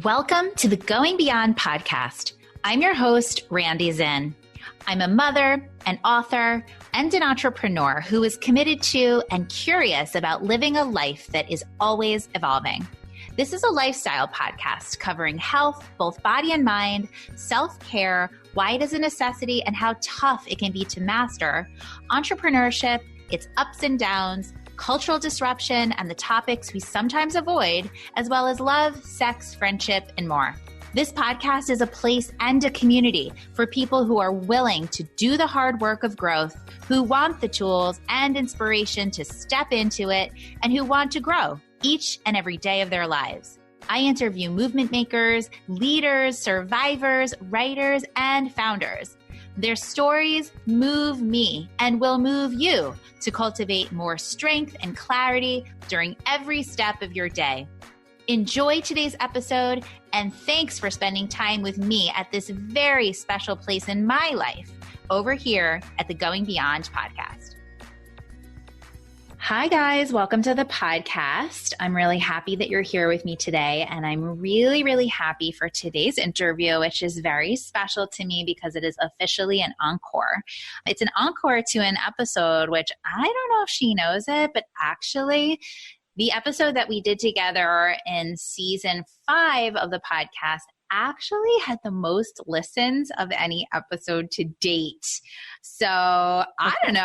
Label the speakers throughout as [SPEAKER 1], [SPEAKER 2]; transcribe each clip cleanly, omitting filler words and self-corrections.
[SPEAKER 1] Welcome to the Going Beyond podcast. I'm your host, Randi Zinn. I'm a mother, an author, and an entrepreneur who is committed to and curious about living a life that is always evolving. This is a lifestyle podcast covering health, both body and mind, self-care, why it is a necessity, and how tough it can be to master, entrepreneurship, its ups and downs, cultural disruption, and the topics we sometimes avoid, as well as love, sex, friendship, and more. This podcast is a place and a community for people who are willing to do the hard work of growth, who want the tools and inspiration to step into it, and who want to grow each and every day of their lives. I interview movement makers, leaders, survivors, writers, and founders. Their stories move me and will move you to cultivate more strength and clarity during every step of your day. Enjoy today's episode, and thanks for spending time with me at this very special place in my life over here at the Going Beyond podcast. Hi guys, welcome to the podcast. I'm really happy that you're here with me today, and I'm really happy for today's interview, which is very special to me because it is officially an encore. It's an encore to an episode, which I don't know if she knows it, but actually the episode that we did together in season 5 of the podcast actually had the most listens of any episode to date. So I don't know.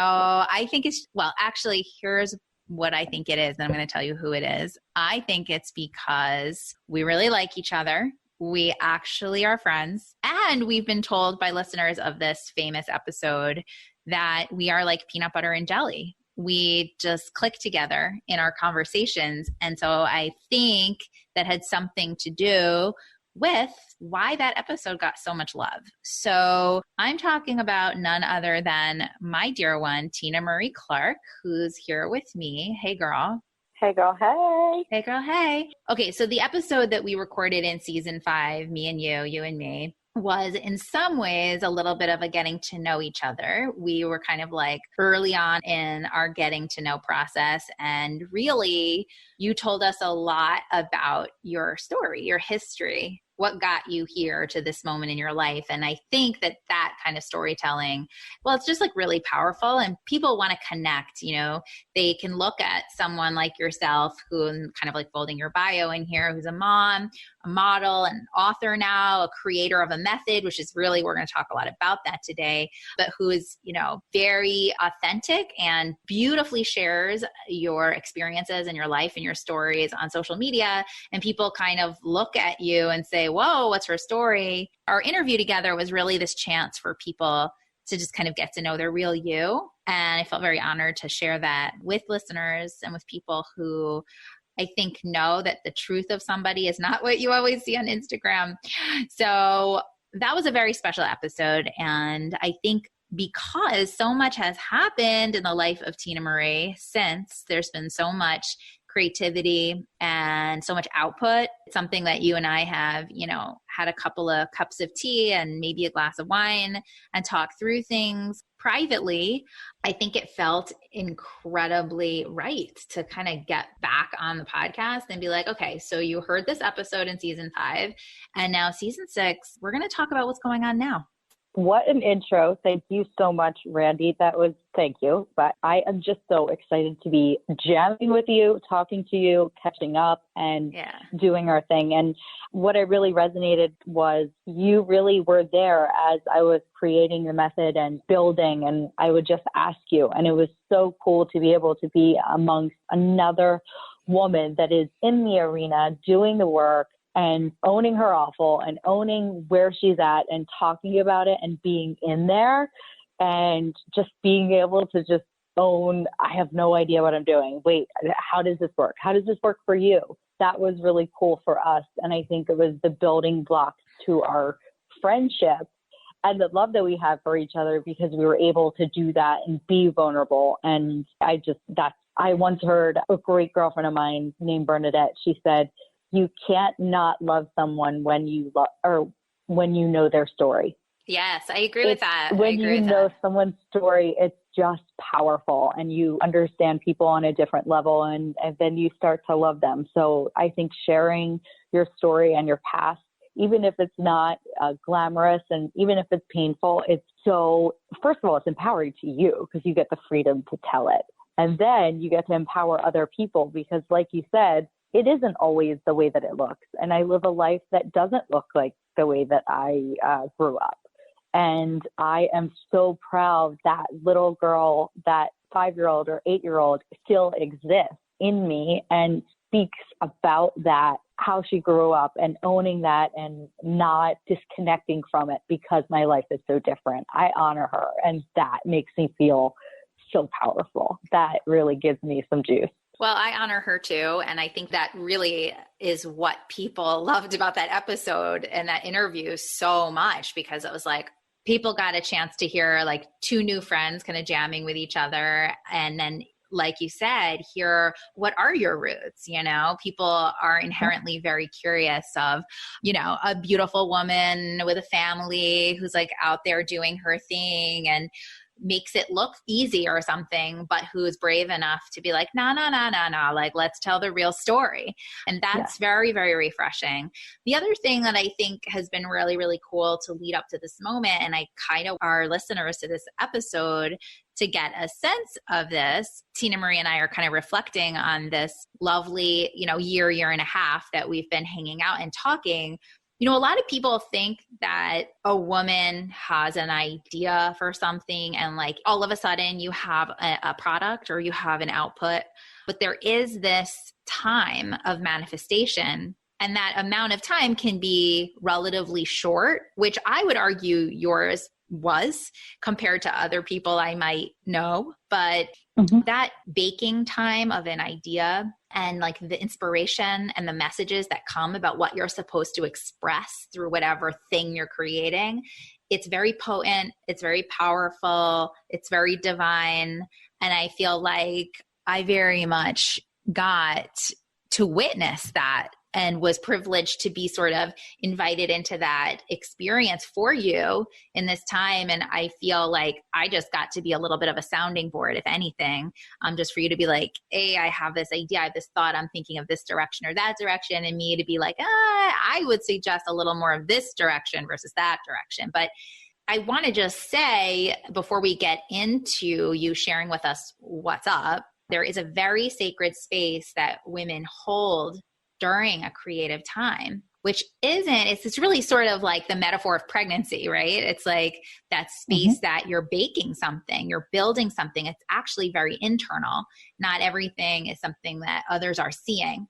[SPEAKER 1] I think it's, well, actually, here's what I think it is. And I'm going to tell you who it is. I think it's because we really like each other. We actually are friends. And we've been told by listeners of this famous episode that we are like peanut butter and jelly. We just click together in our conversations. And so I think that had something to do with why that episode got so much love. So I'm talking about none other than my dear one, Tinamarie Clark, who's here with me. Hey, girl.
[SPEAKER 2] Hey, girl. Hey.
[SPEAKER 1] Hey, girl. Hey. Okay, so the episode that we recorded in season 5, me and you and me, was in some ways a little bit of a getting to know each other. We were kind of like early on in our getting to know process. And really, you told us a lot about your story, your history, what got you here to this moment in your life. And I think that that kind of storytelling, well, it's just like really powerful, and people want to connect. You know, they can look at someone like yourself, who, kind of like folding your bio in here, who's a mom, a model, an author now, a creator of a method, which is really, we're going to talk a lot about that today, but who is, you know, very authentic and beautifully shares your experiences and your life and your stories on social media. And people kind of look at you and say, whoa, what's her story? Our interview together was really this chance for people to just kind of get to know their real you. And I felt very honored to share that with listeners and with people who I think know that the truth of somebody is not what you always see on Instagram. So that was a very special episode. And I think because so much has happened in the life of Tinamarie since, there's been so much creativity and so much output. It's something that you and I have, you know, had a couple of cups of tea and maybe a glass of wine and talk through things privately. I think it felt incredibly right to kind of get back on the podcast and be like, okay, so you heard this episode in season 5, and now season 6, we're going to talk about what's going on now.
[SPEAKER 2] What an intro. Thank you so much, Randi. Thank you. But I am just so excited to be jamming with you, talking to you, catching up, and doing our thing. And what I really resonated was you really were there as I was creating the method and building, and I would just ask you. And it was so cool to be able to be amongst another woman that is in the arena doing the work and owning her awful and owning where she's at and talking about it and being in there and just being able to just own, I have no idea what I'm doing. Wait, how does this work? How does this work for you? That was really cool for us. And I think it was the building blocks to our friendship and the love that we have for each other because we were able to do that and be vulnerable. And I once heard a great girlfriend of mine named Bernadette. She said, you can't not love someone when you know their story.
[SPEAKER 1] Yes, I agree with that.
[SPEAKER 2] When you know someone's story, it's just powerful, and you understand people on a different level, and then you start to love them. So I think sharing your story and your past, even if it's not glamorous and even if it's painful, it's so, first of all, it's empowering to you because you get the freedom to tell it. And then you get to empower other people because, like you said, it isn't always the way that it looks. And I live a life that doesn't look like the way that I grew up. And I am so proud that little girl, that 5-year-old or 8-year-old still exists in me and speaks about that, how she grew up, and owning that and not disconnecting from it because my life is so different. I honor her, and that makes me feel so powerful. That really gives me some juice.
[SPEAKER 1] Well, I honor her too. And I think that really is what people loved about that episode and that interview so much, because it was like, people got a chance to hear like two new friends kind of jamming with each other. And then, like you said, hear what are your roots? You know, people are inherently very curious of, you know, a beautiful woman with a family who's like out there doing her thing and makes it look easy or something, but who's brave enough to be like, no, like, let's tell the real story. And that's very, very refreshing. The other thing that I think has been really, really cool to lead up to this moment, and I kind of our listeners to this episode to get a sense of this, Tinamarie and I are kind of reflecting on this lovely, you know, year and a half that we've been hanging out and talking. You know, a lot of people think that a woman has an idea for something and like all of a sudden you have a product or you have an output, but there is this time of manifestation, and that amount of time can be relatively short, which I would argue yours was compared to other people I might know. But that baking time of an idea and like the inspiration and the messages that come about what you're supposed to express through whatever thing you're creating, it's very potent, it's very powerful, it's very divine. And I feel like I very much got to witness that and was privileged to be sort of invited into that experience for you in this time. And I feel like I just got to be a little bit of a sounding board, if anything, just for you to be like, hey, I have this idea, I have this thought, I'm thinking of this direction or that direction, and me to be like, I would suggest a little more of this direction versus that direction. But I want to just say, before we get into you sharing with us what's up, there is a very sacred space that women hold during a creative time, which it's really sort of like the metaphor of pregnancy, right? It's like that space that you're baking something, you're building something. It's actually very internal. Not everything is something that others are seeing,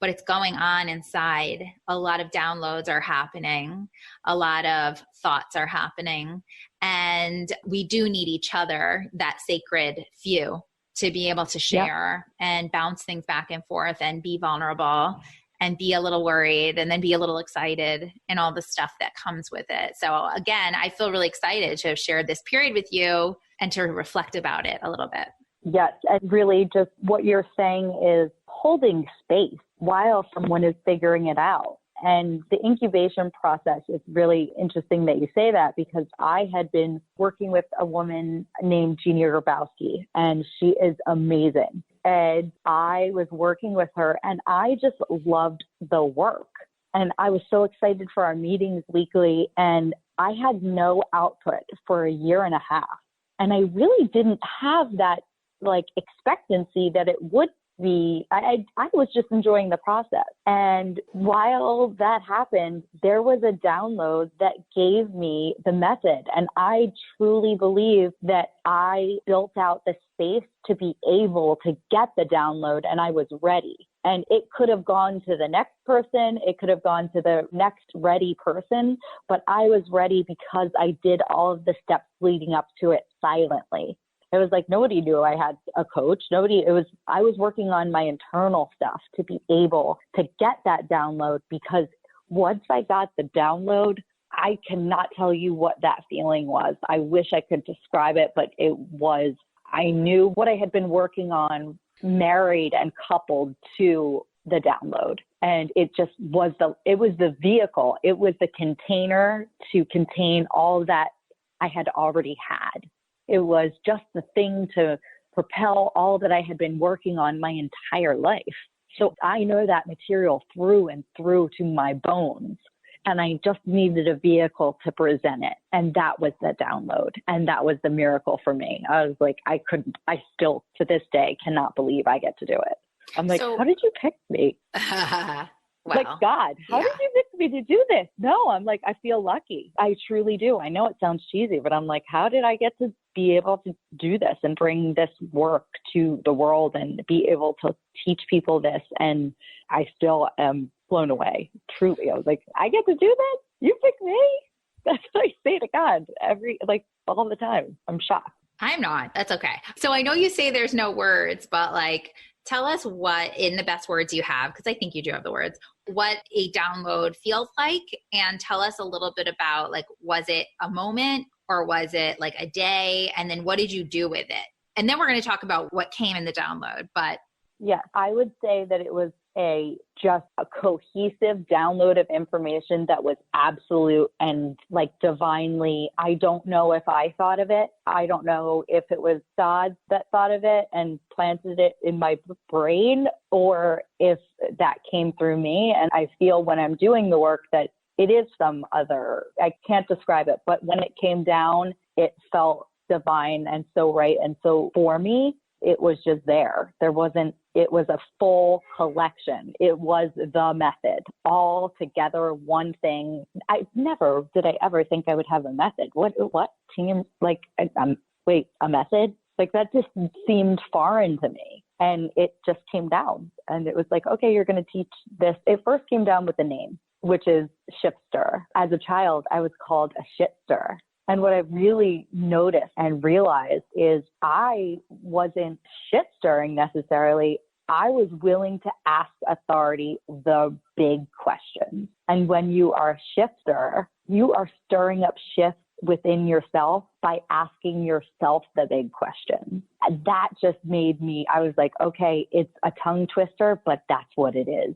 [SPEAKER 1] but it's going on inside. A lot of downloads are happening. A lot of thoughts are happening. And we do need each other, that sacred few, to be able to share and bounce things back and forth and be vulnerable and be a little worried and then be a little excited and all the stuff that comes with it. So again, I feel really excited to have shared this period with you and to reflect about it a little bit.
[SPEAKER 2] Yes. And really just what you're saying is holding space while someone is figuring it out. And the incubation process is really interesting that you say that, because I had been working with a woman named Jeannie Grabowski, and she is amazing. And I was working with her, and I just loved the work. And I was so excited for our meetings weekly, and I had no output for a year and a half. And I really didn't have that like expectancy that it would be. I was just enjoying the process. And while that happened, there was a download that gave me the method. And I truly believe that I built out the space to be able to get the download, and I was ready. And it could have gone to the next person. It could have gone to the next ready person, but I was ready because I did all of the steps leading up to it silently. It was like nobody knew I had a coach. I was working on my internal stuff to be able to get that download, because once I got the download, I cannot tell you what that feeling was. I wish I could describe it, but I knew what I had been working on married and coupled to the download. And it was the vehicle. It was the container to contain all that I had already had. It was just the thing to propel all that I had been working on my entire life. So I know that material through and through to my bones. And I just needed a vehicle to present it. And that was the download. And that was the miracle for me. I was like, I still to this day cannot believe I get to do it. I'm like, how did you pick me?
[SPEAKER 1] Well,
[SPEAKER 2] like, God, how did you pick me to do this? No, I'm like, I feel lucky. I truly do. I know it sounds cheesy, but I'm like, how did I get to be able to do this and bring this work to the world and be able to teach people this? And I still am blown away. Truly. I was like, I get to do this? You pick me? That's what I say to God all the time. I'm shocked.
[SPEAKER 1] I'm not. That's okay. So I know you say there's no words, but like, tell us what, in the best words you have, because I think you do have the words, what a download feels like. And tell us a little bit about, like, was it a moment or was it like a day? And then what did you do with it? And then we're going to talk about what came in the download. But
[SPEAKER 2] yeah, I would say that it was just a cohesive download of information that was absolute and like divinely. I don't know if I thought of it. I don't know if it was God that thought of it and planted it in my brain, or if that came through me. And I feel when I'm doing the work that it is some other, I can't describe it, but when it came down, it felt divine and so right. And so for me, it was just there. It was a full collection. It was the method all together, one thing. Never did I ever think I would have a method. What team, like, wait, a method? Like, that just seemed foreign to me. And it just came down and it was like, okay, you're going to teach this. It first came down with the name, which is shipster. As a child, I was called a shitster. And what I really noticed and realized is I wasn't shit stirring necessarily. I was willing to ask authority the big questions. And when you are a shifter, you are stirring up shifts within yourself by asking yourself the big questions. And that just made me, I was like, okay, it's a tongue twister, but that's what it is.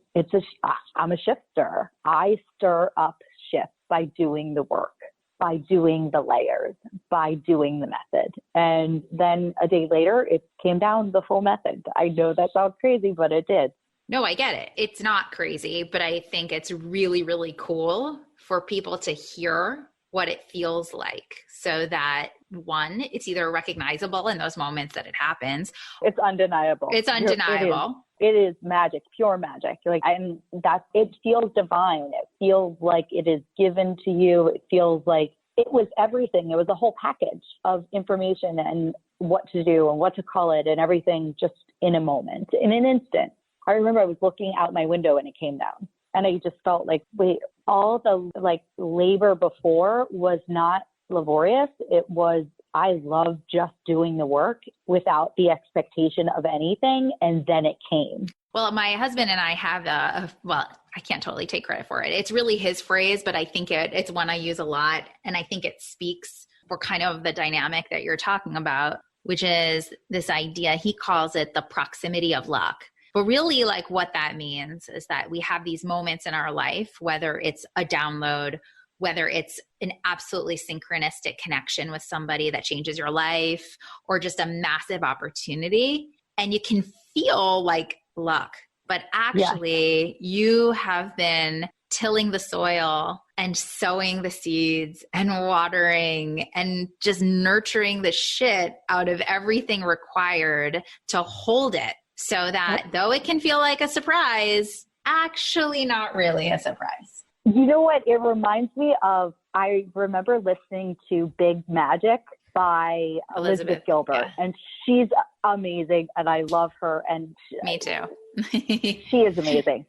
[SPEAKER 2] I'm a shifter. I stir up shifts by doing the work, by doing the layers, by doing the method. And then a day later, it came down the full method. I know that sounds crazy, but it did.
[SPEAKER 1] No, I get it. It's not crazy, but I think it's really, really cool for people to hear what it feels like so that, one, it's either recognizable in those moments that it happens.
[SPEAKER 2] It's undeniable.
[SPEAKER 1] It's undeniable.
[SPEAKER 2] It is magic, pure magic. It feels divine. It feels like it is given to you. It feels like it was everything. It was a whole package of information and what to do and what to call it and everything just in a moment, in an instant. I remember I was looking out my window and it came down and I just felt like, wait, all the labor before was not laborious. It was, I loved just doing the work without the expectation of anything. And then it came.
[SPEAKER 1] Well, my husband and I have I can't totally take credit for it. It's really his phrase, but I think it's one I use a lot. And I think it speaks for kind of the dynamic that you're talking about, which is this idea, he calls it the proximity of luck. But really, like, what that means is that we have these moments in our life, whether it's a download, whether it's an absolutely synchronistic connection with somebody that changes your life, or just a massive opportunity. And you can feel like luck, but actually you have been tilling the soil and sowing the seeds and watering and just nurturing the shit out of everything required to hold it. So that though it can feel like a surprise, actually not really a surprise.
[SPEAKER 2] You know what? It reminds me of, I remember listening to Big Magic by Elizabeth Gilbert. Yeah. And she's amazing. And I love her. And
[SPEAKER 1] me too.
[SPEAKER 2] She is amazing.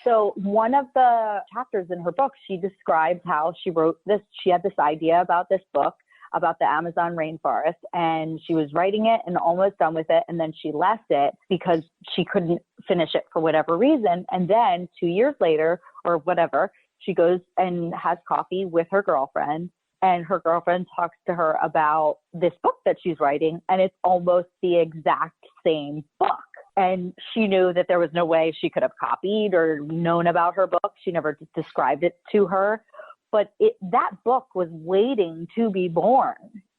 [SPEAKER 2] So one of the chapters in her book, she describes how she wrote this. She had this idea about this book about the Amazon rainforest, and she was writing it and almost done with it. And then she left it because she couldn't finish it for whatever reason. And then 2 years later or whatever, she goes and has coffee with her girlfriend, and her girlfriend talks to her about this book that she's writing. And it's almost the exact same book. And she knew that there was no way she could have copied or known about her book. She never described it to her. But that book was waiting to be born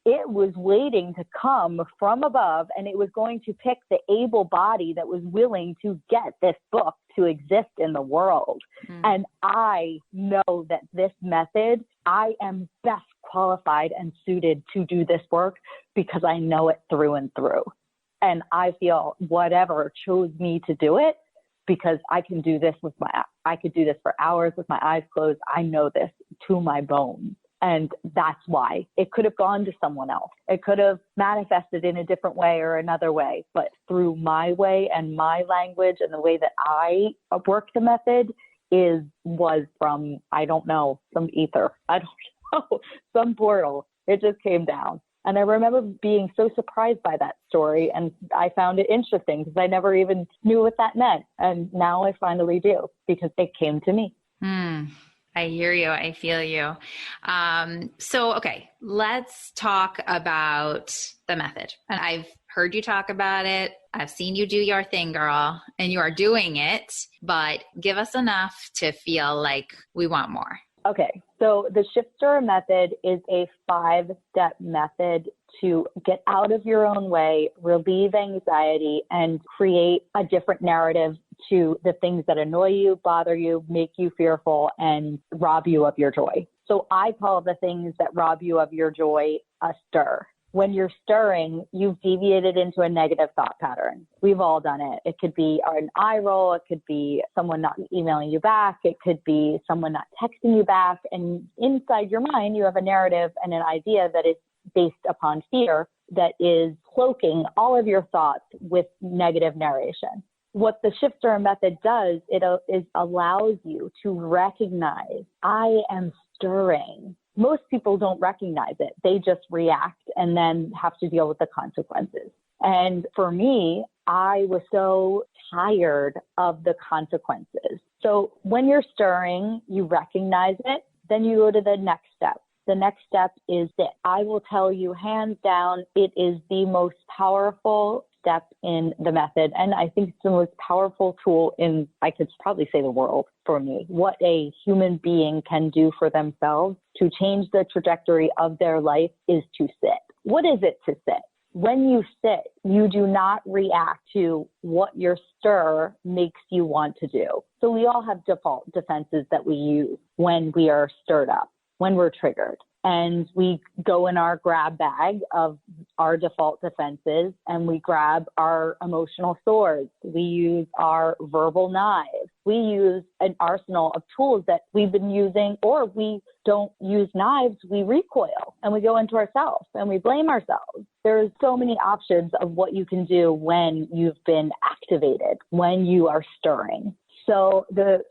[SPEAKER 2] it was waiting to come from above, and it was going to pick the able body that was willing to get this book to exist in the world. And I know that this method, I am best qualified and suited to do this work because I know it through and through. And I feel whatever chose me to do it, because I can do this I could do this for hours with my eyes closed. I know this to my bones. And that's why it could have gone to someone else. It could have manifested in a different way or another way, but through my way and my language and the way that I work the method was from, I don't know, some ether. I don't know, some portal. It just came down. And I remember being so surprised by that story. And I found it interesting because I never even knew what that meant. And now I finally do, because it came to me.
[SPEAKER 1] I hear you. I feel you. Okay, let's talk about the method. And I've heard you talk about it. I've seen you do your thing, girl, and you are doing it, but give us enough to feel like we want more.
[SPEAKER 2] Okay, so the Shift Stirrer method is a 5-step method to get out of your own way, relieve anxiety, and create a different narrative to the things that annoy you, bother you, make you fearful, and rob you of your joy. So I call the things that rob you of your joy a stir. When you're stirring, you've deviated into a negative thought pattern. We've all done it. It could be an eye roll. It could be someone not emailing you back. It could be someone not texting you back. And inside your mind, you have a narrative and an idea that is based upon fear that is cloaking all of your thoughts with negative narration. What the Shift Stirrer method does, it allows you to recognize, I am stirring. Most people don't recognize it. They just react and then have to deal with the consequences. And for me, I was so tired of the consequences. So when you're stirring, you recognize it, then you go to the next step. The next step is sit. I will tell you hands down, it is the most powerful step in the method. And I think it's the most powerful tool in, I could probably say, the world for me. What a human being can do for themselves to change the trajectory of their life is to sit. What is it to sit? When you sit, you do not react to what your stir makes you want to do. So we all have default defenses that we use when we are stirred up, when we're triggered. And we go in our grab bag of our default defenses and we grab our emotional swords. We use our verbal knives. We use an arsenal of tools that we've been using, or we don't use knives. We recoil and we go into ourselves and we blame ourselves. There's so many options of what you can do when you've been activated, when you are stirring. So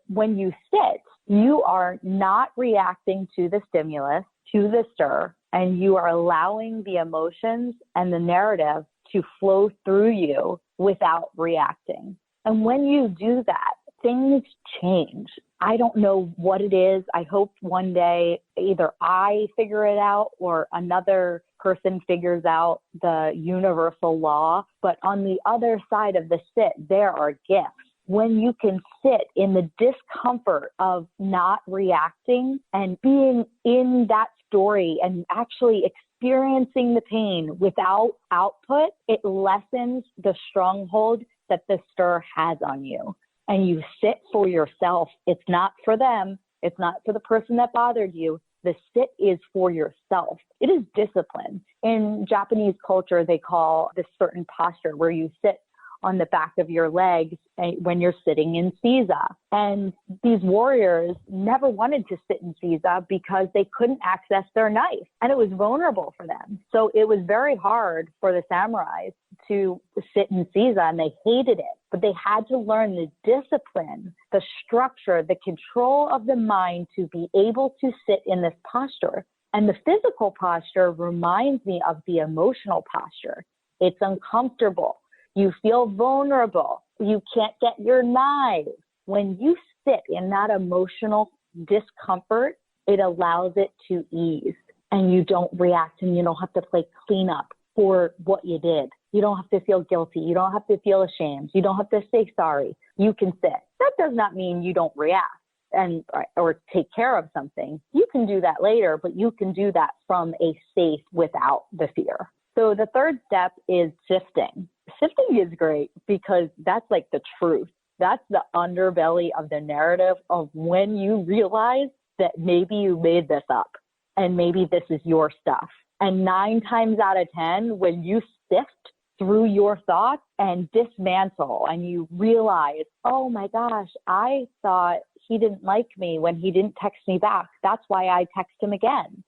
[SPEAKER 2] when you sit, you are not reacting to the stimulus, to the stir, and you are allowing the emotions and the narrative to flow through you without reacting. And when you do that, things change. I don't know what it is. I hope one day either I figure it out or another person figures out the universal law. But on the other side of the sit, there are gifts. When you can sit in the discomfort of not reacting and being in that story and actually experiencing the pain without output, it lessens the stronghold that the stir has on you. And you sit for yourself. It's not for them. It's not for the person that bothered you. The sit is for yourself. It is discipline. In Japanese culture, they call this certain posture where you sit on the back of your legs when you're sitting in Seiza. And these warriors never wanted to sit in Seiza because they couldn't access their knife and it was vulnerable for them. So it was very hard for the samurais to sit in Seiza and they hated it, but they had to learn the discipline, the structure, the control of the mind to be able to sit in this posture. And the physical posture reminds me of the emotional posture. It's uncomfortable. You feel vulnerable. You can't get your knives. When you sit in that emotional discomfort, it allows it to ease and you don't react and you don't have to play cleanup for what you did. You don't have to feel guilty. You don't have to feel ashamed. You don't have to say sorry. You can sit. That does not mean you don't react. and or take care of something, you can do that later, but you can do that from a safe without the fear. So the third step is sifting. Sifting is great because that's like the truth. That's the underbelly of the narrative of when you realize that maybe you made this up and maybe this is your stuff. And 9 times out of 10, when you sift through your thoughts and dismantle and you realize, oh my gosh, I thought he didn't like me when he didn't text me back. That's why I text him again.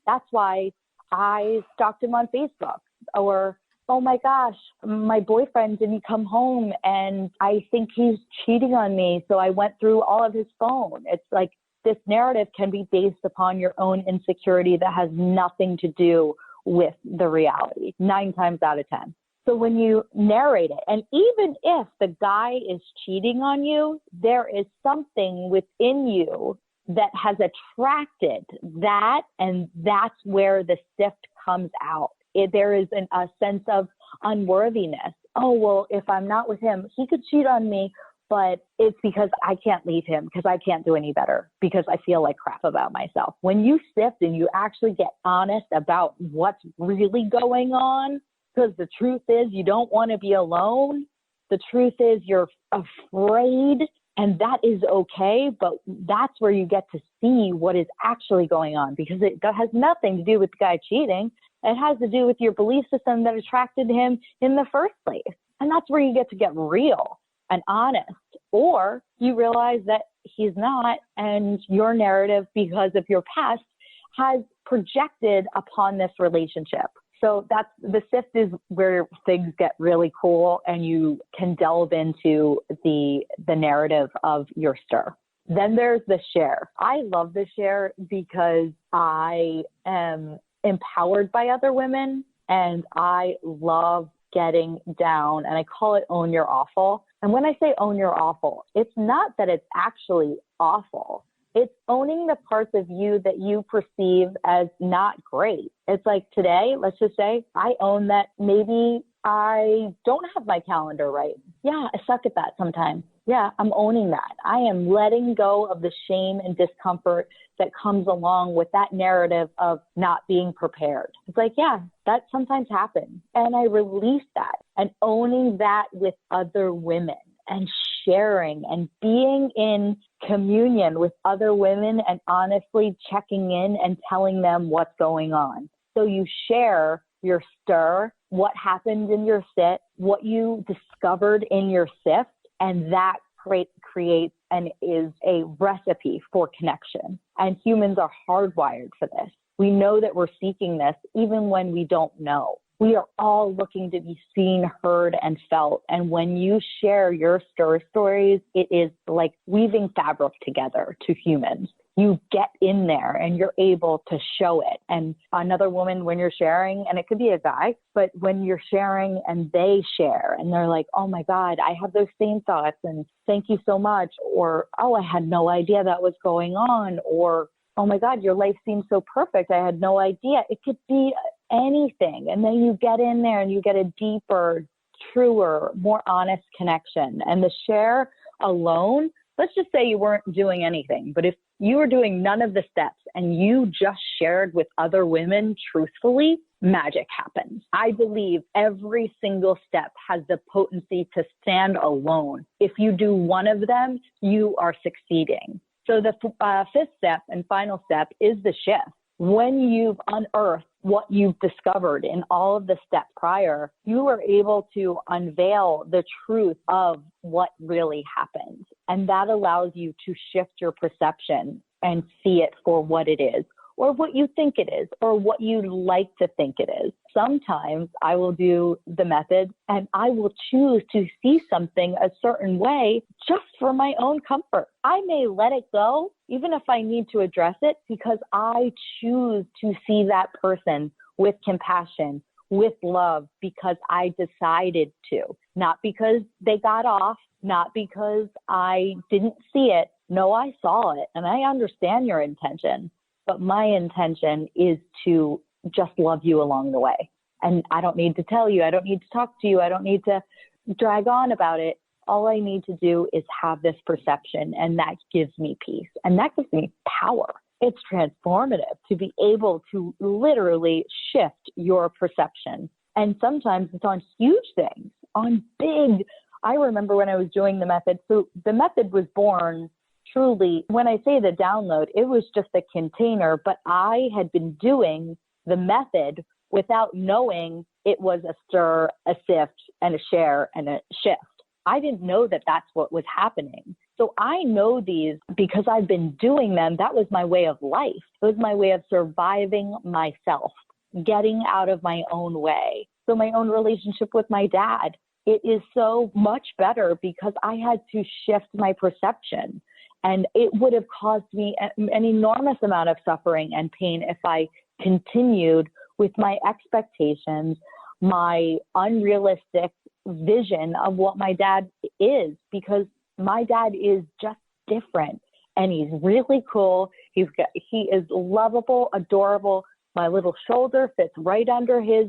[SPEAKER 2] That's why I stalked him on Facebook. Or, oh my gosh, my boyfriend didn't come home and I think he's cheating on me. So I went through all of his phone. It's like this narrative can be based upon your own insecurity that has nothing to do with the reality, 9 times out of 10. So when you narrate it, and even if the guy is cheating on you, there is something within you that has attracted that, and that's where the sift comes out. There is a sense of unworthiness. Oh, well, if I'm not with him, he could cheat on me, but it's because I can't leave him because I can't do any better because I feel like crap about myself. When you sift and you actually get honest about what's really going on, because the truth is you don't want to be alone. The truth is you're afraid, and that is okay, but that's where you get to see what is actually going on, because it has nothing to do with the guy cheating. It has to do with your belief system that attracted him in the first place. And that's where you get to get real and honest. Or you realize that he's not, and your narrative, because of your past, has projected upon this relationship. So that's the sift is where things get really cool and you can delve into the narrative of your stir. Then there's the share. I love the share because I am empowered by other women and I love getting down, and I call it own your awful. And when I say own your awful, it's not that it's actually awful. It's owning the parts of you that you perceive as not great. It's like today, let's just say I own that maybe I don't have my calendar right. Yeah, I suck at that sometimes. Yeah, I'm owning that. I am letting go of the shame and discomfort that comes along with that narrative of not being prepared. It's like, yeah, that sometimes happens. And I release that and owning that with other women and sharing and being in communion with other women and honestly checking in and telling them what's going on. So you share your stir, what happened in your sit, what you discovered in your sift, and that creates and is a recipe for connection. And humans are hardwired for this. We know that we're seeking this even when we don't know. We are all looking to be seen, heard, and felt. And when you share your stir stories, it is like weaving fabric together to humans. You get in there and you're able to show it. And another woman, when you're sharing, and it could be a guy, but when you're sharing and they share and they're like, oh my God, I have those same thoughts and thank you so much. Or, oh, I had no idea that was going on. Or, oh my God, your life seems so perfect. I had no idea. It could be anything. And then you get in there and you get a deeper, truer, more honest connection. And the share alone, let's just say you weren't doing anything, but if you were doing none of the steps and you just shared with other women truthfully, magic happens. I believe every single step has the potency to stand alone. If you do one of them, you are succeeding. So the fifth step and final step is the shift. When you've unearthed what you've discovered in all of the steps prior, you are able to unveil the truth of what really happened. And that allows you to shift your perception and see it for what it is, or what you think it is, or what you'd like to think it is. Sometimes I will do the method and I will choose to see something a certain way just for my own comfort. I may let it go, even if I need to address it, because I choose to see that person with compassion, with love, because I decided to, not because they got off, not because I didn't see it. No, I saw it and I understand your intention. But my intention is to just love you along the way. And I don't need to tell you. I don't need to talk to you. I don't need to drag on about it. all I need to do is have this perception, and that gives me peace. And that gives me power. It's transformative to be able to literally shift your perception. And sometimes it's on huge things, on big. I remember when I was doing the method. So the method was born truly, when I say the download, it was just a container, but I had been doing the method without knowing it was a stir, a sift, and a share, and a shift. I didn't know that that's what was happening. So I know these because I've been doing them. That was my way of life. It was my way of surviving myself, getting out of my own way. So my own relationship with my dad, it is so much better because I had to shift my perception. And it would have caused me an enormous amount of suffering and pain if I continued with my expectations, my unrealistic vision of what my dad is, because my dad is just different and he's really cool. He is lovable, adorable. My little shoulder fits right under his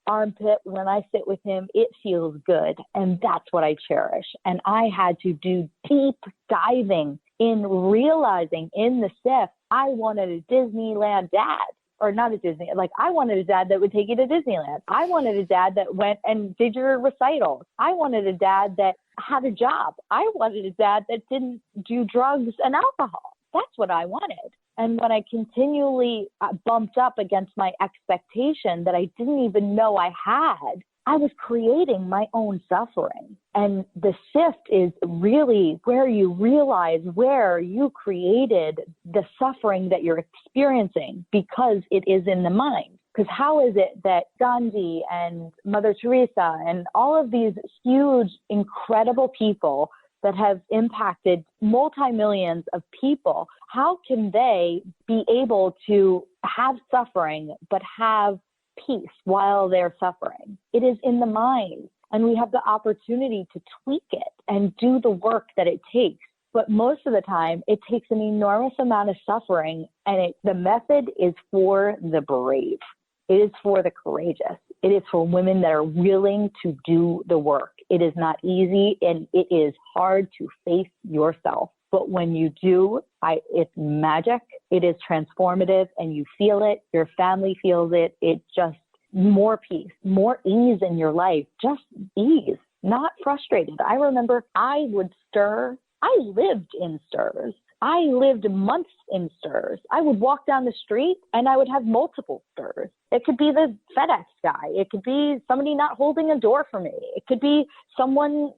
[SPEAKER 2] armpit. When I sit with him, it feels good. And that's what I cherish. And I had to do deep diving in realizing in the SIF, I wanted a Disneyland dad. Or not a Disney, like I wanted a dad that would take you to Disneyland. I wanted a dad that went and did your recitals. I wanted a dad that had a job. I wanted a dad that didn't do drugs and alcohol. That's what I wanted. And when I continually bumped up against my expectation that I didn't even know I had, I was creating my own suffering. And the shift is really where you realize where you created the suffering that you're experiencing because it is in the mind. Because how is it that Gandhi and Mother Teresa and all of these huge, incredible people that have impacted multi-millions of people, how can they be able to have suffering but have peace while they're suffering? It is in the mind, and we have the opportunity to tweak it and do the work that it takes. But most of the time, it takes an enormous amount of suffering, and the method is for the brave. It is for the courageous. It is for women that are willing to do the work. It is not easy, and it is hard to face yourself. But when you do, it's magic. It is transformative, and you feel it. Your family feels it. It's just more peace, more ease in your life. Just ease, not frustrated. I remember I would stir. I lived in stirs. I lived months in stirs. I would walk down the street, and I would have multiple stirs. It could be the FedEx guy. It could be somebody not holding a door for me. It could be someone,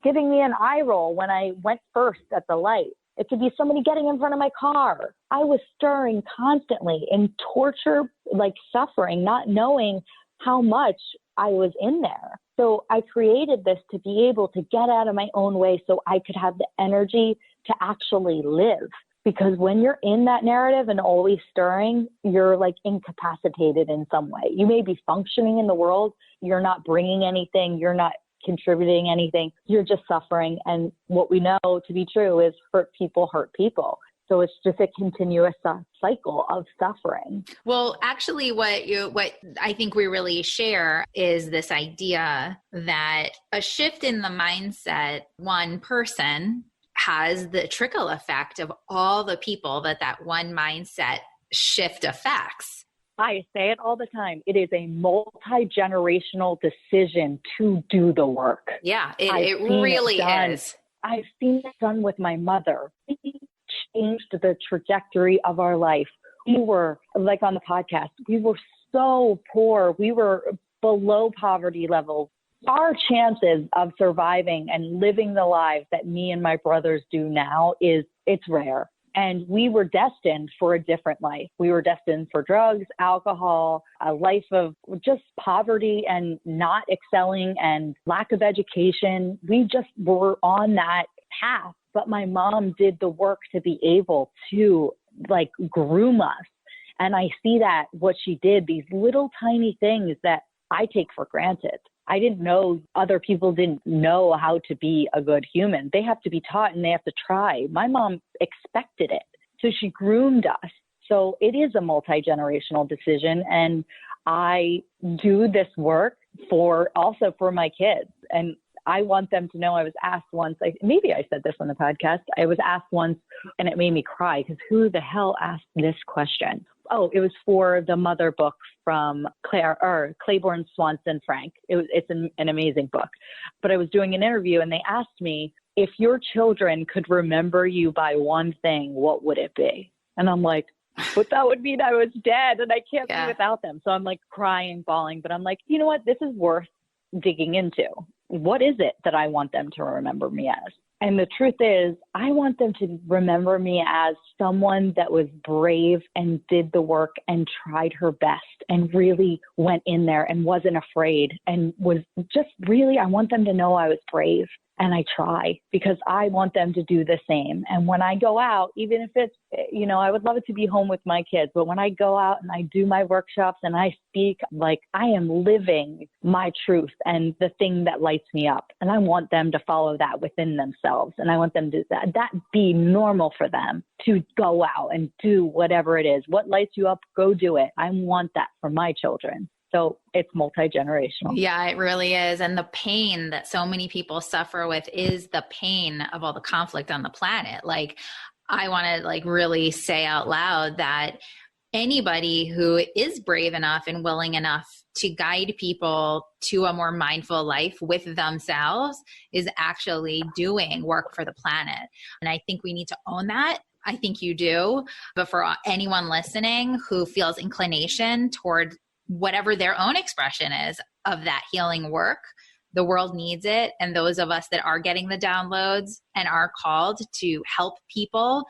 [SPEAKER 2] giving me an eye roll when I went first at the light. It could be somebody getting in front of my car. I was stirring constantly in torture, like suffering, not knowing how much I was in there. So I created this to be able to get out of my own way so I could have the energy to actually live. Because when you're in that narrative and always stirring, you're like incapacitated in some way. You may be functioning in the world. You're not bringing anything. You're not contributing anything. You're just suffering. And what we know to be true is hurt people hurt people. So it's just a continuous cycle of suffering.
[SPEAKER 1] Well, actually, what I think we really share is this idea that a shift in the mindset, one person has the trickle effect of all the people that one mindset shift affects.
[SPEAKER 2] I say it all the time. It is a multi-generational decision to do the work.
[SPEAKER 1] Yeah, it really is.
[SPEAKER 2] I've seen it done with my mother. She changed the trajectory of our life. We were, like on the podcast, we were so poor. We were below poverty levels. Our chances of surviving and living the lives that me and my brothers do now it's rare. And we were destined for a different life. We were destined for drugs, alcohol, a life of just poverty and not excelling and lack of education. We just were on that path. But my mom did the work to be able to groom us. And I see that what she did, these little tiny things that I take for granted. I didn't know, other people didn't know how to be a good human. They have to be taught and they have to try. My mom expected it. So she groomed us. So it is a multi-generational decision. And I do this work also for my kids. And I want them to know. I was asked once, maybe I said this on the podcast. I was asked once and it made me cry because who the hell asked this question? Oh, it was for the Mother book from Claiborne Swanson Frank. It's an amazing book. But I was doing an interview and they asked me, if your children could remember you by one thing, what would it be? And I'm like, but that would mean I was dead and I can't be without them. So I'm like crying, bawling, but I'm like, you know what? This is worth digging into. What is it that I want them to remember me as? And the truth is, I want them to remember me as someone that was brave and did the work and tried her best and really went in there and wasn't afraid and was just really, I want them to know I was brave. And I try because I want them to do the same. And when I go out, even if it's, I would love it to be home with my kids, but when I go out and I do my workshops and I speak, like I am living my truth and the thing that lights me up. And I want them to follow that within themselves. And I want them to that be normal for them to go out and do whatever it is. What lights you up, go do it. I want that for my children. So it's multi-generational.
[SPEAKER 1] Yeah, it really is. And the pain that so many people suffer with is the pain of all the conflict on the planet. Like, I want to really say out loud that anybody who is brave enough and willing enough to guide people to a more mindful life with themselves is actually doing work for the planet. And I think we need to own that. I think you do. But for anyone listening who feels inclination toward whatever their own expression is of that healing work, the world needs it. And those of us that are getting the downloads and are called to help people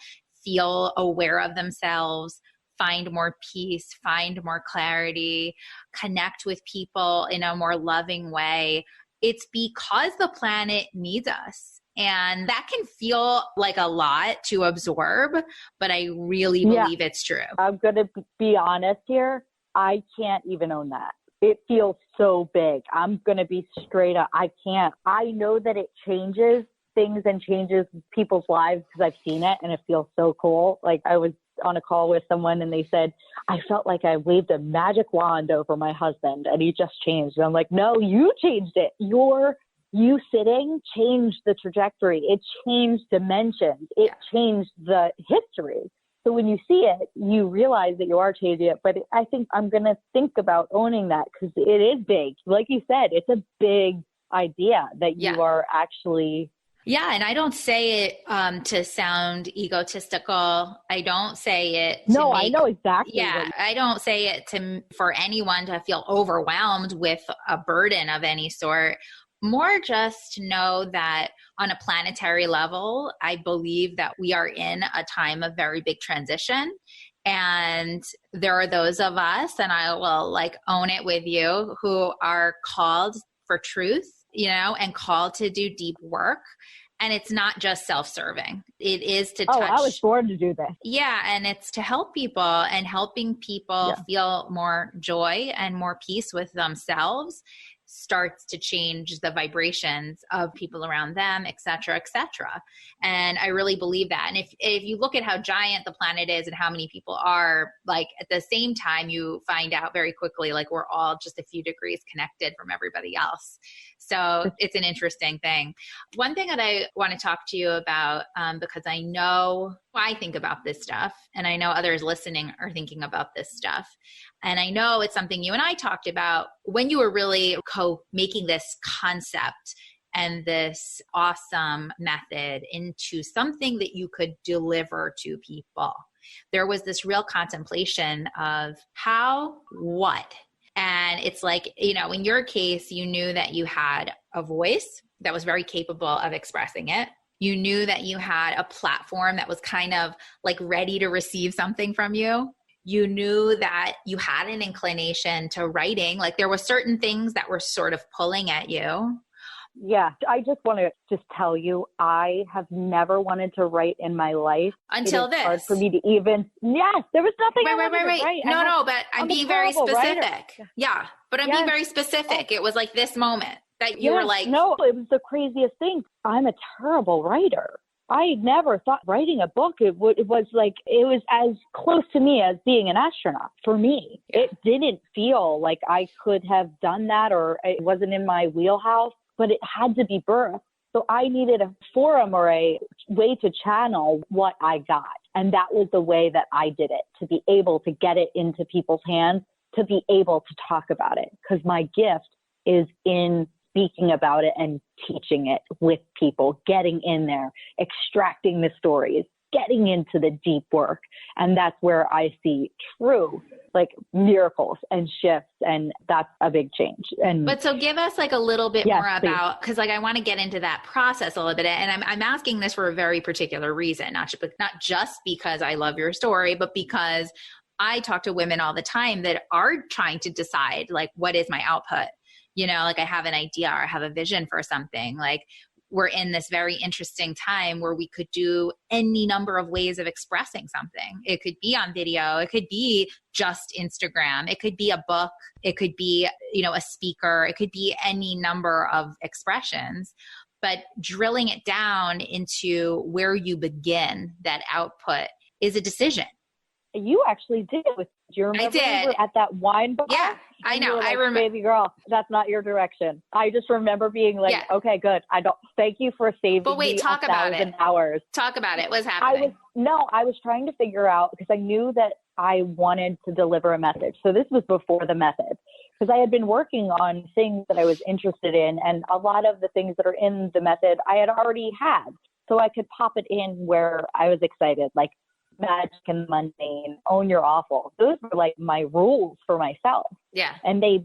[SPEAKER 1] feel aware of themselves, find more peace, find more clarity, connect with people in a more loving way. It's because the planet needs us. And that can feel like a lot to absorb, but I really believe it's true.
[SPEAKER 2] I'm going to be honest here. I can't even own that. It feels so big. I'm going to be straight up. I can't. I know that it changes things and changes people's lives because I've seen it and it feels so cool. Like I was on a call with someone and they said, I felt like I waved a magic wand over my husband and he just changed. And I'm like, no, you changed it. You sitting changed the trajectory. It changed dimensions. It changed the history. So when you see it, you realize that you are changing it. But I think I'm going to think about owning that because it is big. Like you said, it's a big idea that you are actually.
[SPEAKER 1] Yeah. And I don't say it to sound egotistical. I don't say it.
[SPEAKER 2] No, I know exactly.
[SPEAKER 1] Yeah. I don't say it for anyone to feel overwhelmed with a burden of any sort. More just to know that on a planetary level, I believe that we are in a time of very big transition. And there are those of us, and I will own it with you, who are called for truth, and called to do deep work. And it's not just self-serving. It is to touch.
[SPEAKER 2] Oh, I was born to do this.
[SPEAKER 1] Yeah. And it's to help people and helping people feel more joy and more peace with themselves starts to change the vibrations of people around them, et cetera, et cetera. And I really believe that. And if you look at how giant the planet is and how many people are, at the same time, you find out very quickly, we're all just a few degrees connected from everybody else. So it's an interesting thing. One thing that I want to talk to you about, because I know I think about this stuff and I know others listening are thinking about this stuff. And I know it's something you and I talked about when you were really making this concept and this awesome method into something that you could deliver to people. There was this real contemplation of how, what. And it's in your case, you knew that you had a voice that was very capable of expressing it. You knew that you had a platform that was kind of ready to receive something from you. You knew that you had an inclination to writing. There were certain things that were sort of pulling at you.
[SPEAKER 2] Yeah. I just want to tell you, I have never wanted to write in my life.
[SPEAKER 1] Until this.
[SPEAKER 2] Hard for me to even, yes, there was nothing I wanted to write.
[SPEAKER 1] No, but I'm being very specific. Writer. Yeah. But I'm being very specific. It was this moment that you were
[SPEAKER 2] No, it was the craziest thing. I'm a terrible writer. I never thought writing a book, it was as close to me as being an astronaut for me. It didn't feel like I could have done that or it wasn't in my wheelhouse. but it had to be birth. So I needed a forum or a way to channel what I got. And that was the way that I did it, to be able to get it into people's hands, to be able to talk about it. Because my gift is in speaking about it and teaching it with people, getting in there, extracting the stories, getting into the deep work. And that's where I see true like miracles and shifts. And that's a big change.
[SPEAKER 1] But so give us like a little bit more about,
[SPEAKER 2] please.
[SPEAKER 1] cause like I want to get into that process a little bit. And I'm asking this for a very particular reason, not just because I love your story, but because I talk to women all the time that are trying to decide like, what is my output? You know, like I have an idea or I have a vision for something. Like we're in this very interesting time where we could do any number of ways of expressing something. It could be on video. It could be just Instagram. It could be a book. It could be, you know, a speaker. It could be any number of expressions, but drilling it down into where you begin that output is a decision.
[SPEAKER 2] You actually did. Do you remember
[SPEAKER 1] I did.
[SPEAKER 2] We were at that wine bar?
[SPEAKER 1] Yeah, I know.
[SPEAKER 2] Like,
[SPEAKER 1] I remember.
[SPEAKER 2] Baby girl, that's not your direction. I just remember being like, okay, good. Thank you for saving me
[SPEAKER 1] talk about it.
[SPEAKER 2] Hours.
[SPEAKER 1] Talk about it. What's happening?
[SPEAKER 2] I was trying to figure out, because I knew that I wanted to deliver a message. So this was before the method, because I had been working on things that I was interested in. And a lot of the things that are in the method I had already had. So I could pop it in where I was excited, like magic and mundane, own your awful. Those were like my rules for myself.
[SPEAKER 1] Yeah.
[SPEAKER 2] And they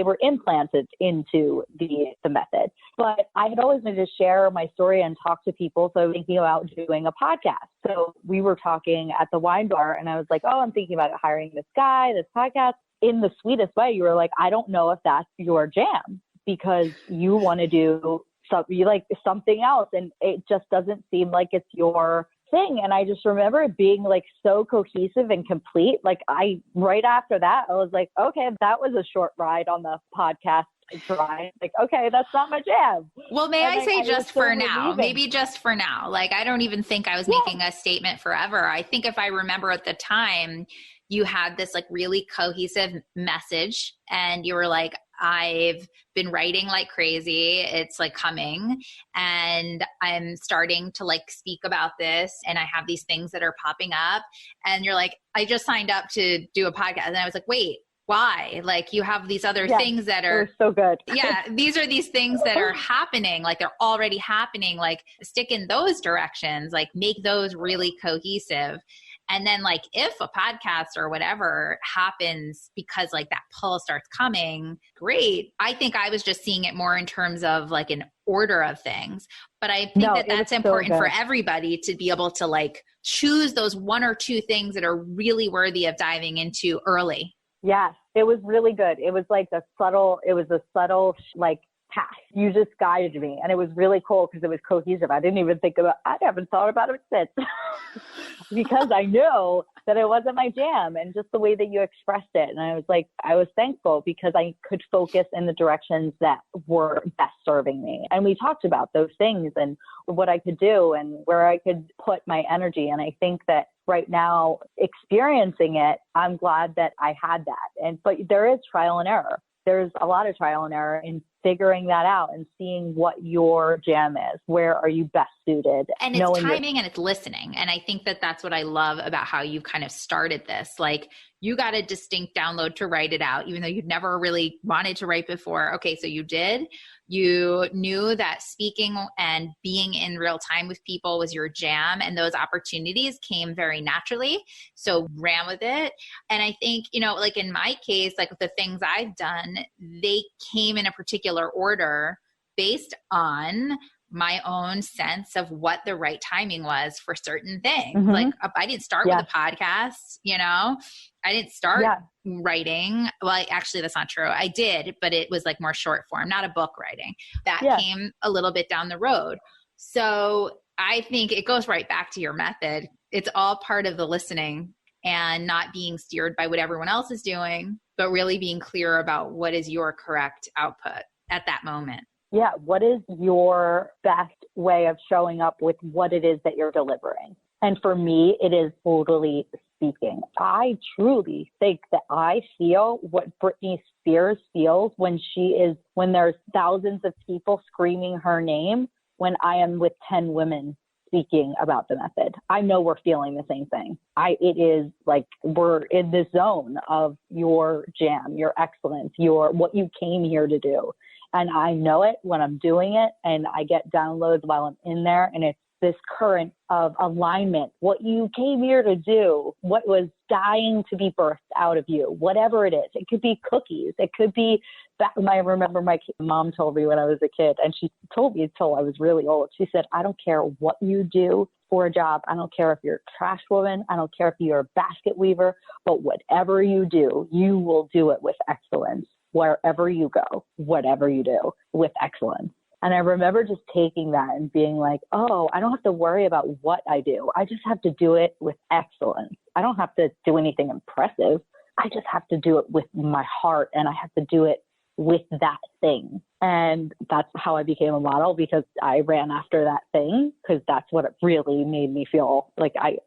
[SPEAKER 2] were implanted into the method. But I had always wanted to share my story and talk to people. So I was thinking about doing a podcast. So we were talking at the wine bar and I was like, oh, I'm thinking about hiring this guy, this podcast. In the sweetest way, you were like, I don't know if that's your jam, because you want to do something else. And it just doesn't seem like it's your thing. And I just remember it being like so cohesive and complete. Like right after that, I was like, okay, that was a short ride on the podcast drive. Like, okay, that's not my jam.
[SPEAKER 1] Well, I say just for now, maybe just for now. Like, I don't even think I was making a statement forever. I think if I remember at the time, you had this like really cohesive message and you were like, I've been writing like crazy. It's like coming and I'm starting to like speak about this and I have these things that are popping up and you're like, I just signed up to do a podcast. And I was like, wait, why? Like you have these other things that are
[SPEAKER 2] so good.
[SPEAKER 1] Yeah. These are these things that are happening. Like they're already happening. Like stick in those directions, like make those really cohesive. And then like if a podcast or whatever happens because like that pull starts coming, great. I think I was just seeing it more in terms of like an order of things. But I think that's important for everybody to be able to like choose those one or two things that are really worthy of diving into early.
[SPEAKER 2] Yes, it was really good. It was like a subtle like path. You just guided me. And it was really cool because it was cohesive. I haven't thought about it since because I knew that it wasn't my jam and just the way that you expressed it. And I was thankful because I could focus in the directions that were best serving me. And we talked about those things and what I could do and where I could put my energy. And I think that right now experiencing it, I'm glad that I had that. But there is trial and error. There's a lot of trial and error in figuring that out and seeing what your jam is. Where are you best suited?
[SPEAKER 1] And it's timing and it's listening. And I think that that's what I love about how you kind of started this. Like you got a distinct download to write it out, even though you'd never really wanted to write before. Okay, so you did. You knew that speaking and being in real time with people was your jam, and those opportunities came very naturally. So ran with it. And I think, like in my case, like the things I've done, they came in a particular order based on my own sense of what the right timing was for certain things. Mm-hmm. Like I didn't start with a podcast, I didn't start writing. Well, actually that's not true. I did, but it was like more short form, not a book writing. That came a little bit down the road. So I think it goes right back to your method. It's all part of the listening and not being steered by what everyone else is doing, but really being clear about what is your correct output at that moment.
[SPEAKER 2] Yeah. What is your best way of showing up with what it is that you're delivering? And for me, it is totally speaking. I truly think that I feel what Britney Spears feels when there's thousands of people screaming her name when I am with 10 women speaking about the method. I know we're feeling the same thing. It is like we're in the zone of your jam, your excellence, what you came here to do. And I know it when I'm doing it, and I get downloads while I'm in there, and it's this current of alignment, what you came here to do, what was dying to be birthed out of you, whatever it is. It could be cookies. It could be, I remember my mom told me when I was a kid, and she told me until I was really old. She said, I don't care what you do for a job. I don't care if you're a trash woman. I don't care if you're a basket weaver, but whatever you do, you will do it with excellence. Wherever you go, whatever you do with excellence. And I remember just taking that and being like, oh, I don't have to worry about what I do. I just have to do it with excellence. I don't have to do anything impressive. I just have to do it with my heart, and I have to do it with that thing. And that's how I became a model, because I ran after that thing, because that's what it really made me feel like I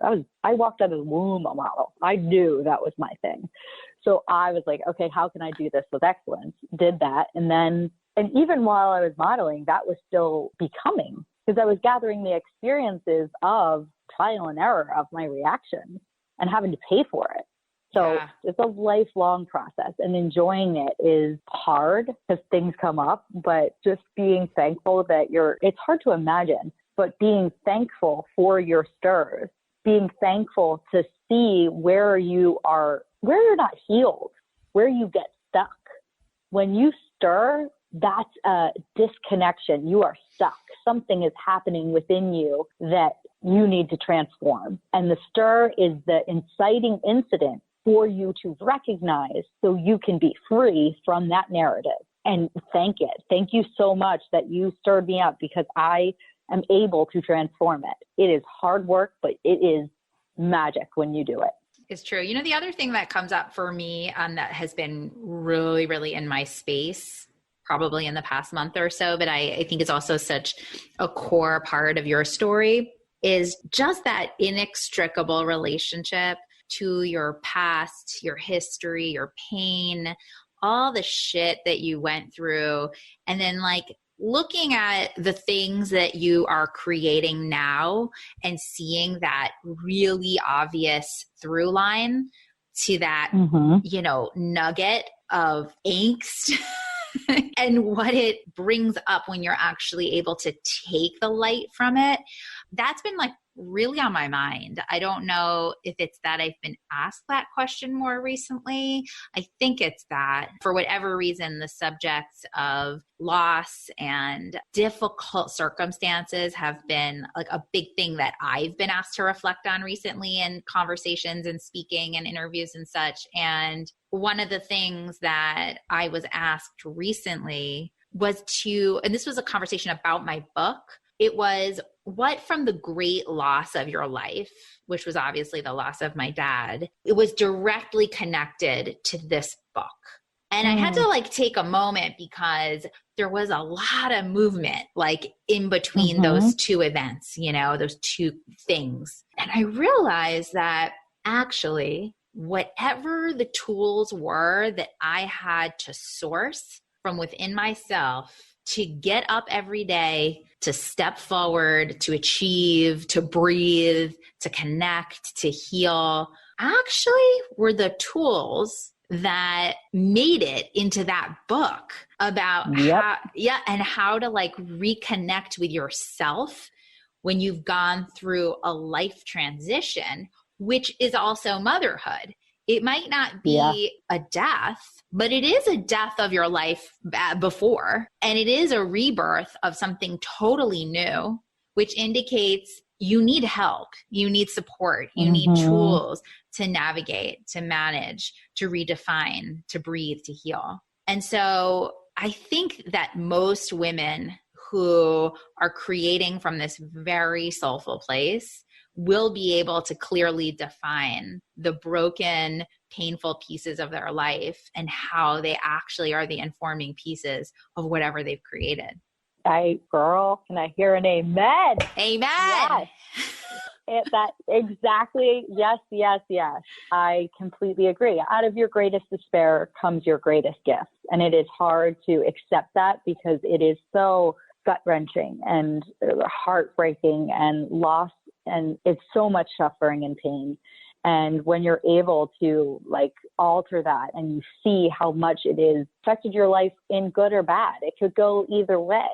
[SPEAKER 2] walked out of the womb a model. I knew that was my thing. So I was like, okay, how can I do this with excellence? Did that. And even while I was modeling, that was still becoming, because I was gathering the experiences of trial and error of my reactions and having to pay for it. So It's a lifelong process, and enjoying it is hard because things come up, but just being thankful that it's hard to imagine, but being thankful for your stirs, being thankful to see where you're not healed, where you get stuck. When you stir, that's a disconnection. You are stuck. Something is happening within you that you need to transform. And the stir is the inciting incident for you to recognize so you can be free from that narrative. And thank it. Thank you so much that you stirred me up, because I am able to transform it. It is hard work, but it is magic when you do it.
[SPEAKER 1] It's true. You know, the other thing that comes up for me that has been really, really in my space, probably in the past month or so, but I think it's also such a core part of your story, is just that inextricable relationship to your past, your history, your pain, all the shit that you went through. And then like looking at the things that you are creating now and seeing that really obvious through line to that, nugget of angst and what it brings up when you're actually able to take the light from it. That's been like really on my mind. I don't know if it's that I've been asked that question more recently. I think it's that for whatever reason, the subjects of loss and difficult circumstances have been like a big thing that I've been asked to reflect on recently in conversations and speaking and interviews and such. And one of the things that I was asked recently was and this was a conversation about my book. It was, what from the great loss of your life, which was obviously the loss of my dad, it was directly connected to this book. And I had to like take a moment, because there was a lot of movement like in between those two events, those two things. And I realized that actually whatever the tools were that I had to source from within myself to get up every day, to step forward, to achieve, to breathe, to connect, to heal, actually were the tools that made it into that book about how to like reconnect with yourself when you've gone through a life transition, which is also motherhood. It might not be a death, but it is a death of your life before. And it is a rebirth of something totally new, which indicates you need help, you need support, you need tools to navigate, to manage, to redefine, to breathe, to heal. And so I think that most women who are creating from this very soulful place will be able to clearly define the broken, painful pieces of their life and how they actually are the informing pieces of whatever they've created.
[SPEAKER 2] Girl, can I hear an amen?
[SPEAKER 1] Amen. Yes.
[SPEAKER 2] That exactly. Yes, yes, yes. I completely agree. Out of your greatest despair comes your greatest gift. And it is hard to accept that because it is so gut-wrenching and heartbreaking and loss. And it's so much suffering and pain. And when you're able to like alter that and you see how much it has affected your life in good or bad, it could go either way.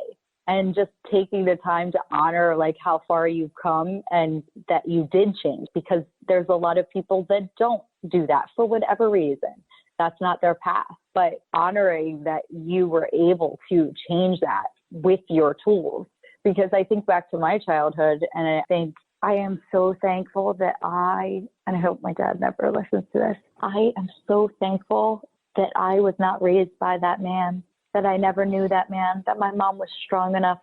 [SPEAKER 2] And just taking the time to honor like how far you've come and that you did change, because there's a lot of people that don't do that for whatever reason. That's not their path. But honoring that you were able to change that with your tools. Because I think back to my childhood and I think I am so thankful that and I hope my dad never listens to this, I am so thankful that I was not raised by that man, that I never knew that man, that my mom was strong enough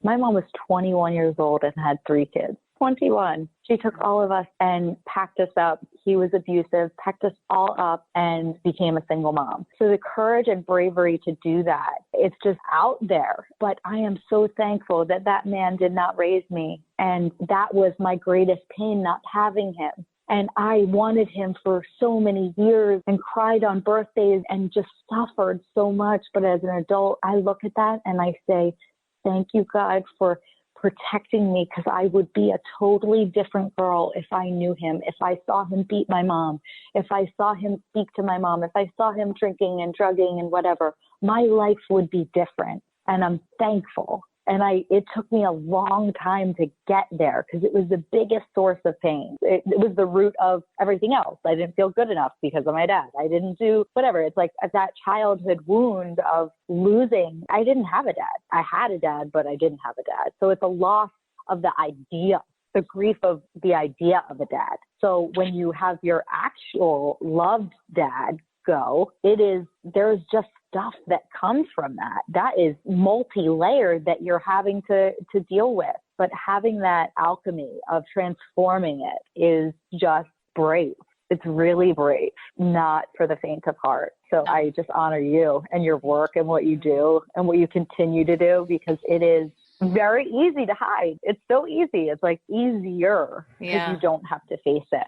[SPEAKER 2] my mom was 21 years old and had 3 kids. 21. She took all of us and packed us up. He was abusive, packed us all up and became a single mom. So the courage and bravery to do that, it's just out there. But I am so thankful that that man did not raise me. And that was my greatest pain, not having him. And I wanted him for so many years and cried on birthdays and just suffered so much. But as an adult, I look at that and I say, thank you, God, for protecting me, because I would be a totally different girl if I knew him, if I saw him beat my mom, if I saw him speak to my mom, if I saw him drinking and drugging and whatever. My life would be different. And I'm thankful. And it took me a long time to get there because it was the biggest source of pain. It was the root of everything else. I didn't feel good enough because of my dad. I didn't do whatever. It's like that childhood wound of losing. I didn't have a dad. I had a dad, but I didn't have a dad. So it's a loss of the idea, the grief of the idea of a dad. So when you have your actual loved dad go, there's just stuff that comes from that. That is multi-layered that you're having to deal with. But having that alchemy of transforming it is just brave. It's really brave, not for the faint of heart. So I just honor you and your work and what you do and what you continue to do, because it is very easy to hide. It's so easy. It's like easier because you don't have to face it.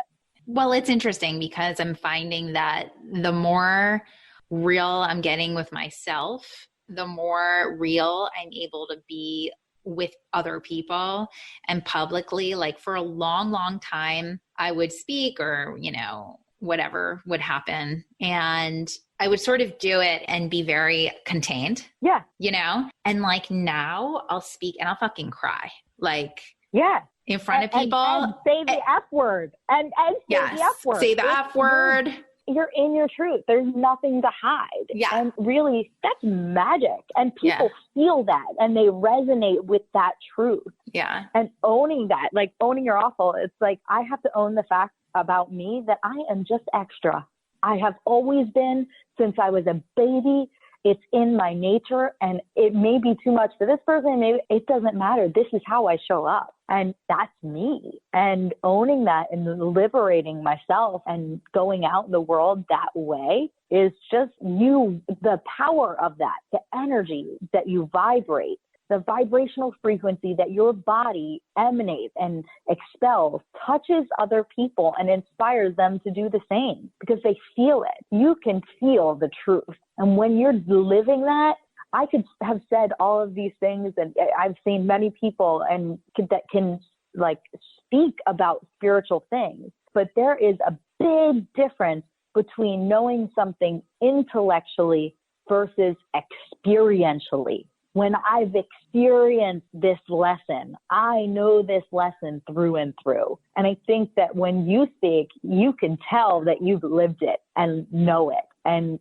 [SPEAKER 1] Well, it's interesting because I'm finding that the more real I'm getting with myself, the more real I'm able to be with other people and publicly. Like for a long, long time, I would speak or, whatever would happen. And I would sort of do it and be very contained.
[SPEAKER 2] Yeah.
[SPEAKER 1] And like now I'll speak and I'll fucking cry. Like,
[SPEAKER 2] yeah.
[SPEAKER 1] In front of people.
[SPEAKER 2] And say the F word. And say the F word.
[SPEAKER 1] Say the F word.
[SPEAKER 2] You're in your truth. There's nothing to hide.
[SPEAKER 1] Yeah.
[SPEAKER 2] And really, that's magic. And people feel that and they resonate with that truth.
[SPEAKER 1] Yeah.
[SPEAKER 2] And owning that, like owning your awful, it's like I have to own the fact about me that I am just extra. I have always been since I was a baby. It's in my nature, and it may be too much for this person. Maybe it doesn't matter. This is how I show up, and that's me. And owning that and liberating myself and going out in the world that way is just the power of that, the energy that you vibrate, the vibrational frequency that your body emanates and expels touches other people and inspires them to do the same because they feel it. You can feel the truth. And when you're living that, I could have said all of these things, and I've seen many people that can like speak about spiritual things, but there is a big difference between knowing something intellectually versus experientially. When I've experienced this lesson, I know this lesson through and through. And I think that when you speak, you can tell that you've lived it and know it. And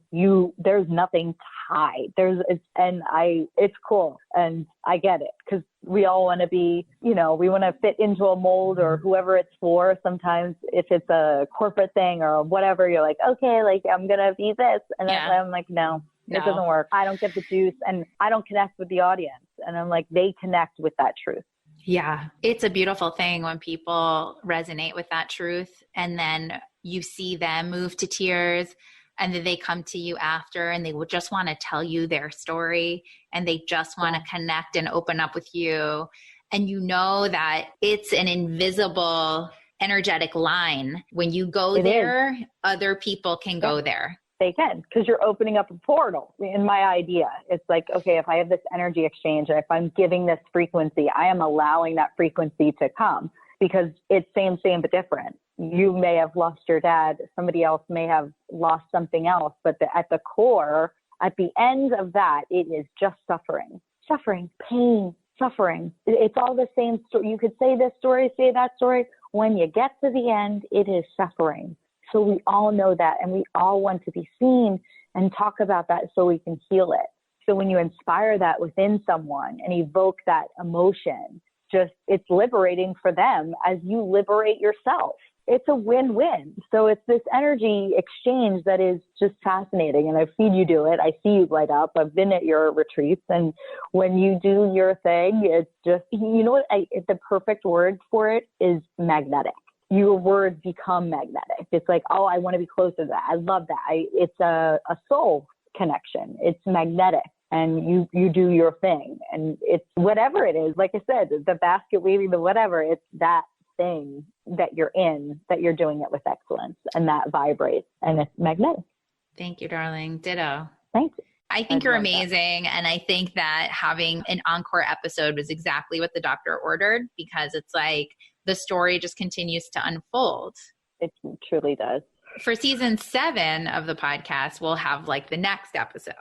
[SPEAKER 2] there's nothing to hide. It's cool. And I get it because we all want to be, we want to fit into a mold or whoever it's for. Sometimes if it's a corporate thing or whatever, you're like, okay, like I'm going to be this. And then I'm like, no. It doesn't work. I don't get the juice and I don't connect with the audience. And I'm like, they connect with that truth.
[SPEAKER 1] Yeah. It's a beautiful thing when people resonate with that truth and then you see them move to tears and then they come to you after and they will just want to tell you their story and they just want to connect and open up with you. And you know that it's an invisible energetic line. When you go there, other people can go there.
[SPEAKER 2] They can, because you're opening up a portal. In my idea, it's like, okay, if I have this energy exchange, if I'm giving this frequency, I am allowing that frequency to come, because it's same, but different. You may have lost your dad. Somebody else may have lost something else. But at the core, at the end of that, it is just suffering, pain, suffering. It's all the same story. You could say this story, say that story. When you get to the end, it is suffering. So we all know that, and we all want to be seen and talk about that so we can heal it. So when you inspire that within someone and evoke that emotion, it's liberating for them as you liberate yourself. It's a win-win. So it's this energy exchange that is just fascinating. And I've seen you do it. I see you light up. I've been at your retreats. And when you do your thing, it's just, you know what, the perfect word for it is magnetic. Your words become magnetic. It's like, oh, I want to be closer to that. I love that. It's a soul connection. It's magnetic. And you do your thing. And it's whatever it is. Like I said, the basket weaving, the whatever, it's that thing that you're in, that you're doing it with excellence, and that vibrates, and it's magnetic.
[SPEAKER 1] Thank you, darling. Ditto.
[SPEAKER 2] Thank you.
[SPEAKER 1] I think you're amazing. That. And I think that having an encore episode was exactly what the doctor ordered, because it's like the story just continues to unfold.
[SPEAKER 2] It truly does.
[SPEAKER 1] For season 7 of the podcast, we'll have like the next episode.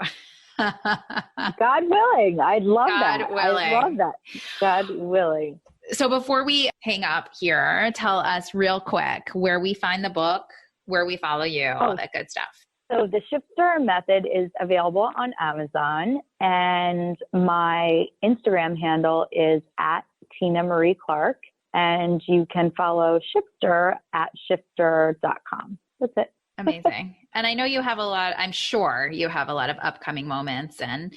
[SPEAKER 2] God willing. I'd love that. I love that. God willing.
[SPEAKER 1] So before we hang up here, tell us real quick where we find the book, where we follow you, all that good stuff.
[SPEAKER 2] So the Shifter Method is available on Amazon, and my Instagram handle is at Tinamarie Clark, and you can follow Shifter at shifter.com. That's it.
[SPEAKER 1] Amazing. And I know you have I'm sure you have a lot of upcoming moments and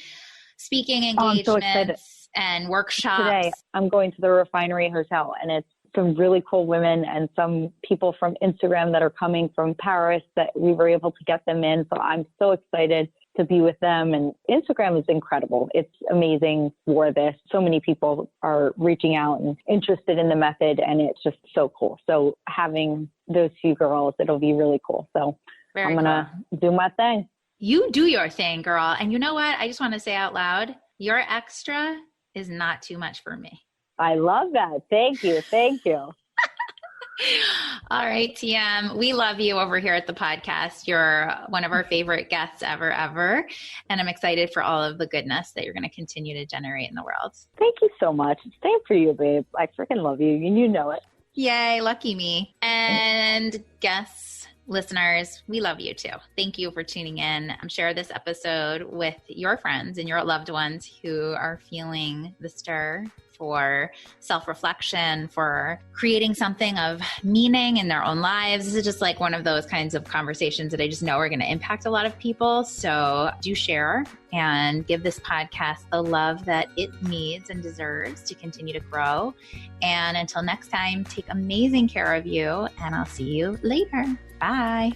[SPEAKER 1] speaking engagements and workshops.
[SPEAKER 2] Today, I'm going to the Refinery Hotel, and it's some really cool women and some people from Instagram that are coming from Paris that we were able to get them in. So I'm so excited to be with them. And Instagram is incredible. It's amazing for this. So many people are reaching out and interested in the method, and it's just so cool. So having those few girls, it'll be really cool. So I'm going to do my thing.
[SPEAKER 1] You do your thing, girl. And you know what? I just want to say out loud, your extra is not too much for me.
[SPEAKER 2] I love that. Thank you. Thank you.
[SPEAKER 1] All right, TM, we love you over here at the podcast. You're one of our favorite guests ever. And I'm excited for all of the goodness that you're going to continue to generate in the world.
[SPEAKER 2] Thank you so much. Same for you, babe. I freaking love you. You know it.
[SPEAKER 1] Yay, lucky me. And guests, listeners, we love you too. Thank you for tuning in. Share this episode with your friends and your loved ones who are feeling the stir for self-reflection, for creating something of meaning in their own lives. This is just like one of those kinds of conversations that I just know are going to impact a lot of people. So do share and give this podcast the love that it needs and deserves to continue to grow. And until next time, take amazing care of you, and I'll see you later. Bye.